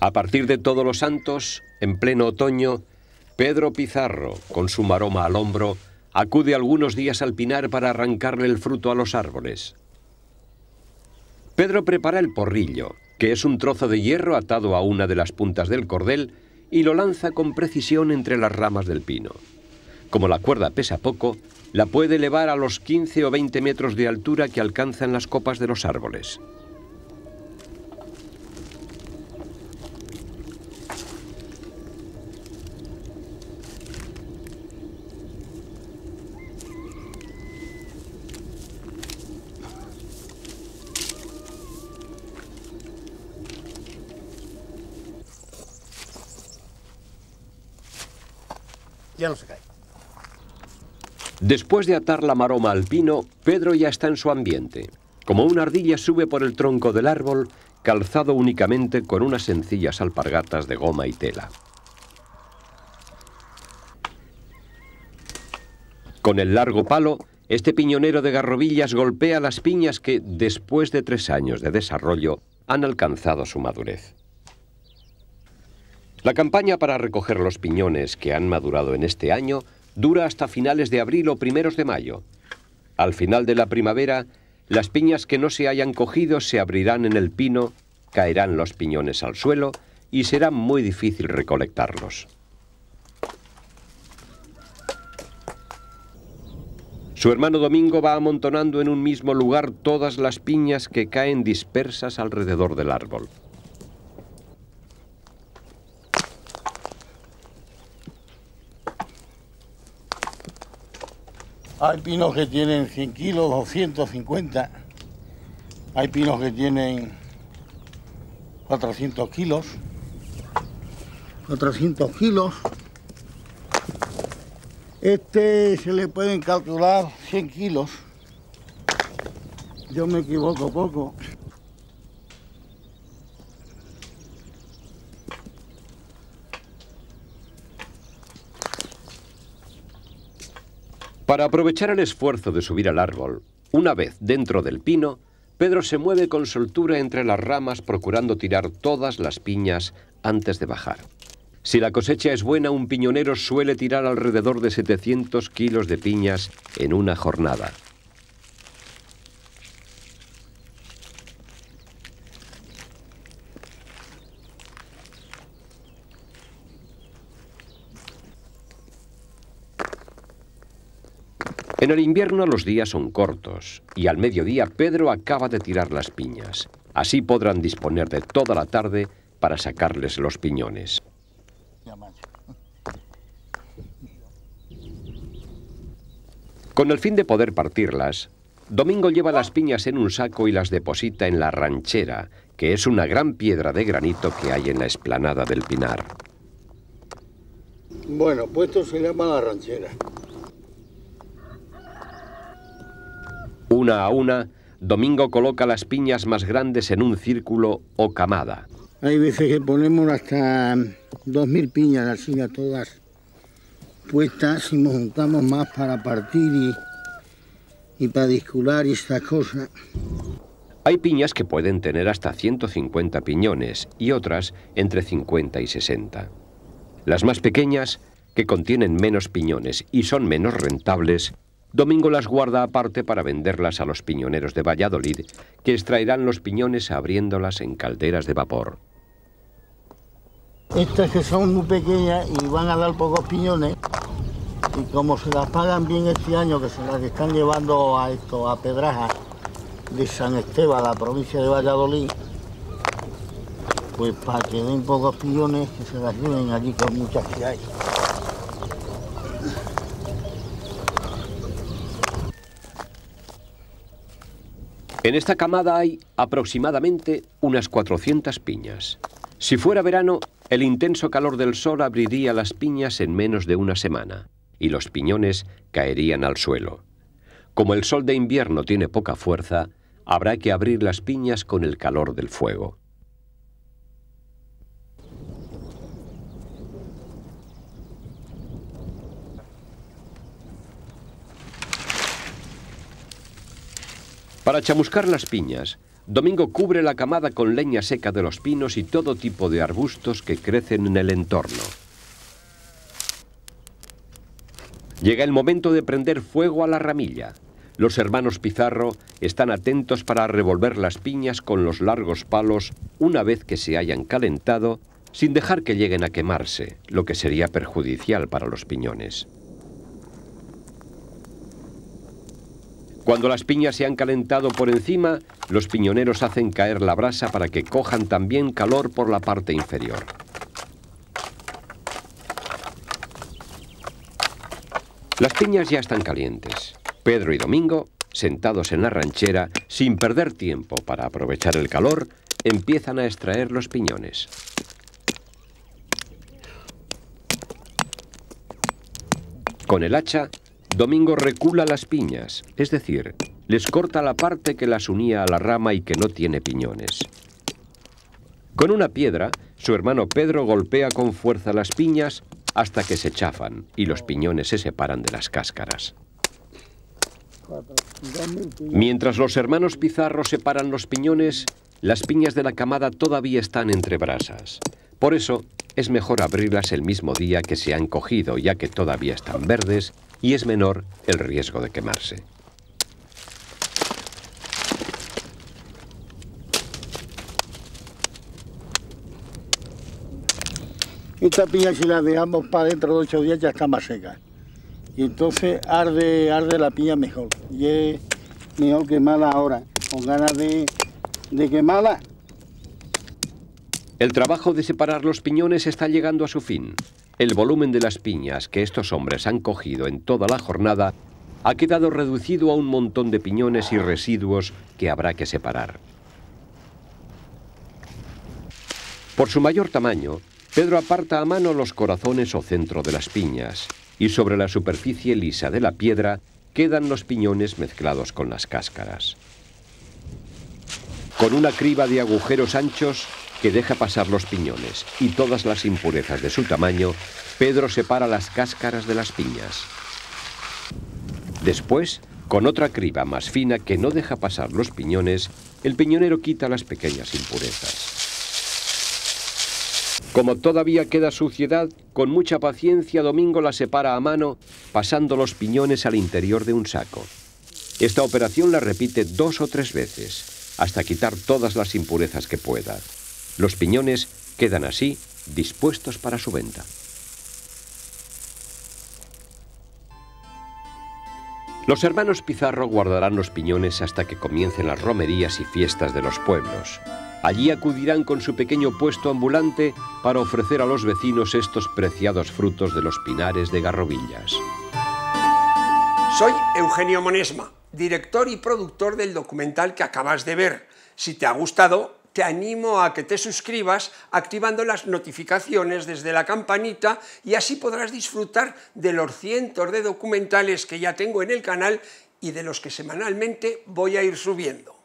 A partir de Todos los Santos, en pleno otoño, Pedro Pizarro, con su maroma al hombro, acude algunos días al pinar para arrancarle el fruto a los árboles. Pedro prepara el porrillo, que es un trozo de hierro atado a una de las puntas del cordel, y lo lanza con precisión entre las ramas del pino. Como la cuerda pesa poco, la puede elevar a los 15 o 20 metros de altura que alcanzan las copas de los árboles. Ya no se cae. Después de atar la maroma al pino, Pedro ya está en su ambiente. Como una ardilla sube por el tronco del árbol, calzado únicamente con unas sencillas alpargatas de goma y tela. Con el largo palo, este piñonero de Garrovillas golpea las piñas que, después de 3 años de desarrollo, han alcanzado su madurez. La campaña para recoger los piñones que han madurado en este año dura hasta finales de abril o primeros de mayo. Al final de la primavera, las piñas que no se hayan cogido se abrirán en el pino, caerán los piñones al suelo y será muy difícil recolectarlos. Su hermano Domingo va amontonando en un mismo lugar todas las piñas que caen dispersas alrededor del árbol. Hay pinos que tienen 100 kilos, 250. Hay pinos que tienen 400 kilos. 400 kilos. Este se le pueden calcular 100 kilos. Yo me equivoco poco. Para aprovechar el esfuerzo de subir al árbol, una vez dentro del pino, Pedro se mueve con soltura entre las ramas procurando tirar todas las piñas antes de bajar. Si la cosecha es buena, un piñonero suele tirar alrededor de 700 kilos de piñas en una jornada. En el invierno los días son cortos y al mediodía Pedro acaba de tirar las piñas. Así podrán disponer de toda la tarde para sacarles los piñones. Con el fin de poder partirlas, Domingo lleva las piñas en un saco y las deposita en la ranchera, que es una gran piedra de granito que hay en la explanada del pinar. Bueno, pues esto se llama la ranchera. Una a una, Domingo coloca las piñas más grandes en un círculo o camada. Hay veces que ponemos hasta 2000 piñas así, todas puestas, y nos juntamos más para partir y para discular y estas cosas. Hay piñas que pueden tener hasta 150 piñones y otras entre 50 y 60. Las más pequeñas, que contienen menos piñones y son menos rentables, Domingo las guarda aparte para venderlas a los piñoneros de Valladolid, que extraerán los piñones abriéndolas en calderas de vapor. Estas que son muy pequeñas y van a dar pocos piñones, y como se las pagan bien este año, que se las están llevando a Pedraja de San Esteban, la provincia de Valladolid, pues para que den pocos piñones, que se las lleven allí con muchas que hay. En esta camada hay aproximadamente unas 400 piñas. Si fuera verano, el intenso calor del sol abriría las piñas en menos de una semana y los piñones caerían al suelo. Como el sol de invierno tiene poca fuerza, habrá que abrir las piñas con el calor del fuego. Para chamuscar las piñas, Domingo cubre la camada con leña seca de los pinos y todo tipo de arbustos que crecen en el entorno. Llega el momento de prender fuego a la ramilla. Los hermanos Pizarro están atentos para revolver las piñas con los largos palos una vez que se hayan calentado, sin dejar que lleguen a quemarse, lo que sería perjudicial para los piñones. Cuando las piñas se han calentado por encima, los piñoneros hacen caer la brasa para que cojan también calor por la parte inferior. Las piñas ya están calientes. Pedro y Domingo, sentados en la ranchera, sin perder tiempo para aprovechar el calor, empiezan a extraer los piñones. Con el hacha, Domingo recula las piñas, es decir, les corta la parte que las unía a la rama y que no tiene piñones. Con una piedra, su hermano Pedro golpea con fuerza las piñas hasta que se chafan y los piñones se separan de las cáscaras. Mientras los hermanos Pizarro separan los piñones, las piñas de la camada todavía están entre brasas. Por eso, es mejor abrirlas el mismo día que se han cogido, ya que todavía están verdes y es menor el riesgo de quemarse. Esta piña, si la dejamos para dentro de 8 días, ya está más seca. Y entonces arde la piña mejor. Y es mejor quemarla ahora, con ganas de quemarla. El trabajo de separar los piñones está llegando a su fin. El volumen de las piñas que estos hombres han cogido en toda la jornada ha quedado reducido a un montón de piñones y residuos que habrá que separar. Por su mayor tamaño, Pedro aparta a mano los corazones o centro de las piñas y sobre la superficie lisa de la piedra quedan los piñones mezclados con las cáscaras. Con una criba de agujeros anchos que deja pasar los piñones y todas las impurezas de su tamaño, Pedro separa las cáscaras de las piñas. Después, con otra criba más fina que no deja pasar los piñones, el piñonero quita las pequeñas impurezas. Como todavía queda suciedad, con mucha paciencia Domingo la separa a mano, pasando los piñones al interior de un saco. Esta operación la repite 2 o 3 veces, hasta quitar todas las impurezas que pueda. Los piñones quedan así, dispuestos para su venta. Los hermanos Pizarro guardarán los piñones hasta que comiencen las romerías y fiestas de los pueblos. Allí acudirán con su pequeño puesto ambulante para ofrecer a los vecinos estos preciados frutos de los pinares de Garrovillas. Soy Eugenio Monesma, director y productor del documental que acabas de ver. Si te ha gustado, te animo a que te suscribas activando las notificaciones desde la campanita y así podrás disfrutar de los cientos de documentales que ya tengo en el canal y de los que semanalmente voy a ir subiendo.